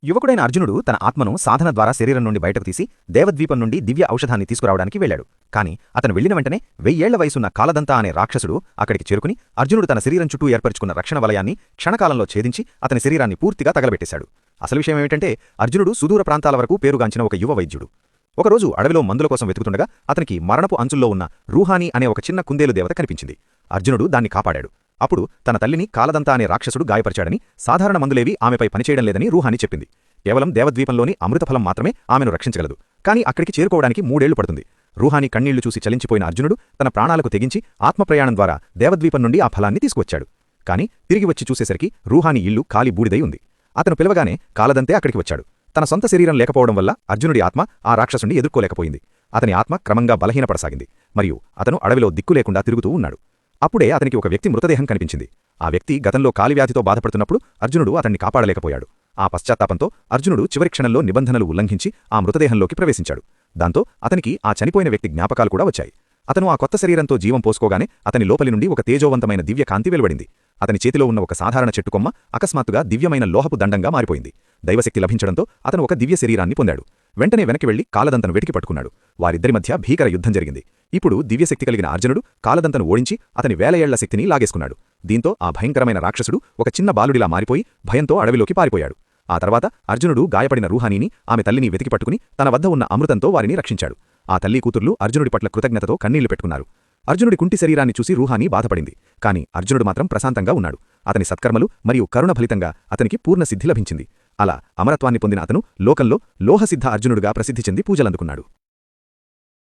యువకుడైన అర్జునుడు తన ఆత్మను సాధన ద్వారా శరీరం నుండి బయటకు తీసి దేవద్వీపం నుండి దివ్య ఔషధాన్ని తీసుకురావడానికి వెళ్లాడు. కాని అతను వెళ్లిన వెంటనే 1000 ఏళ్ల వయసున్న కాలదంతా అనే రాక్షసుడు అక్కడికి చేరుకుని అర్జునుడు తన శరీరం చుట్టూ ఏర్పరచుకున్న రక్షణ వలయాన్ని క్షణకాలంలో ఛేదించి అతని శరీరాన్ని పూర్తిగా తగలబెట్టేశాడు. అసలు విషయమేమిటంటే అర్జునుడు సుదూర ప్రాంతాల వరకు పేరుగాంచిన ఒక యువ వైద్యుడు. ఒకరోజు అడవిలో మందుల కోసం వెతుకుతుండగా అతనికి మరణపు అంచుల్లో ఉన్న రూహానీ అనే ఒక చిన్న కుందేలు దేవత కనిపించింది. అర్జునుడు దాన్ని కాపాడాడు. అప్పుడు తన తల్లిని కాలదంతా అనే రాక్షసుడు గాయపరిచాడని, సాధారణ మందులేవి ఆమెపై పనిచేయడం లేదని రూహానీ చెప్పింది. కేవలం దేవద్వీపంలోని అమృతఫలం మాత్రమే ఆమెను రక్షించగలదు. కాని అక్కడికి చేరుకోవడానికి 3 ఏళ్లు పడుతుంది. రూహానీ కన్నీళ్లు చూసి చలించిపోయిన అర్జునుడు తన ప్రాణాలకు తెగించి ఆత్మప్రయాణం ద్వారా దేవద్వీపం నుండి ఆ ఫలాన్ని తీసుకువచ్చాడు. కాని తిరిగి వచ్చి చూసేసరికి రూహానీ ఇల్లు కాలి బూడిదై ఉంది. అతను పిలవగానే కాలదంతే అక్కడికి వచ్చాడు. తన సొంత శరీరం లేకపోవడం వల్ల అర్జునుడి ఆత్మ ఆ రాక్షసుని ఎదుర్కోలేకపోయింది. అతని ఆత్మ క్రమంగా బలహీనపడసాగింది. మరియు అతను అడవిలో దిక్కులేకుండా తిరుగుతూ ఉన్నాడు. అప్పుడే అతనికి ఒక వ్యక్తి మృతదేహం కనిపించింది. ఆ వ్యక్తి గతంలో కాలివ్యాధితో బాధపడుతున్నప్పుడు అర్జునుడు అతన్ని కాపాడలేకపోయాడు. ఆ పశ్చాత్తాపంతో అర్జునుడు చివరి క్షణంలో నిబంధనలు ఉల్లంఘించి ఆ మృతదేహంలోకి ప్రవేశించాడు. దాంతో అతనికి ఆ చనిపోయిన వ్యక్తి జ్ఞాపకాలు కూడా వచ్చాయి. అతను ఆ కొత్త శరీరంతో జీవం పోసుకోగానే అతని లోపలి నుండి ఒక తేజోవంతమైన దివ్య కాంతి వెలువడింది. అతని చేతిలో ఉన్న ఒక సాధారణ చెట్టుకొమ్మ అకస్మాత్తుగా దివ్యమైన లోహపు దండంగా మారిపోయింది. దైవశక్తి లభించడంతో అతను ఒక దివ్య శరీరాన్ని పొందాడు. వెంటనే వెనక్కి వెళ్లి కాలదంతను వెటికి పట్టుకున్నాడు. వారిద్దరి మధ్య భీకర యుద్ధం జరిగింది. ఇప్పుడు దివ్యశక్తి కలిగిన అర్జునుడు కాలదంతను ఓడించి అతని 1000 ఏళ్ల శక్తిని లాగేసుకున్నాడు. దీంతో ఆ భయంకరమైన రాక్షసుడు ఒక చిన్న బాలుడిలా మారిపోయి భయంతో అడవిలోకి పారిపోయాడు. ఆ తర్వాత అర్జునుడు గాయపడిన రూహానీని, ఆమె తల్లిని వెతికి పట్టుకుని తన వద్ద ఉన్న అమృతంతో వారిని రక్షించాడు. ఆ తల్లి కూతుర్లు అర్జునుడి పట్ల కృతజ్ఞతతో కన్నీళ్లు పెట్టుకున్నారు. అర్జునుడి కుంటి శరీరాన్ని చూసి రూహానీ బాధపడింది. కాని అర్జునుడు మాత్రం ప్రశాంతంగా ఉన్నాడు. అతని సత్కర్మలు మరియు కరుణ ఫలితంగా అతనికి పూర్ణ సిద్ధి లభించింది. అలా అమరత్వాన్ని పొందిన అతను లోకంలో లోహసిద్ధ అర్జునుడుగా ప్రసిద్ధి చెంది పూజలందుకున్నాడు.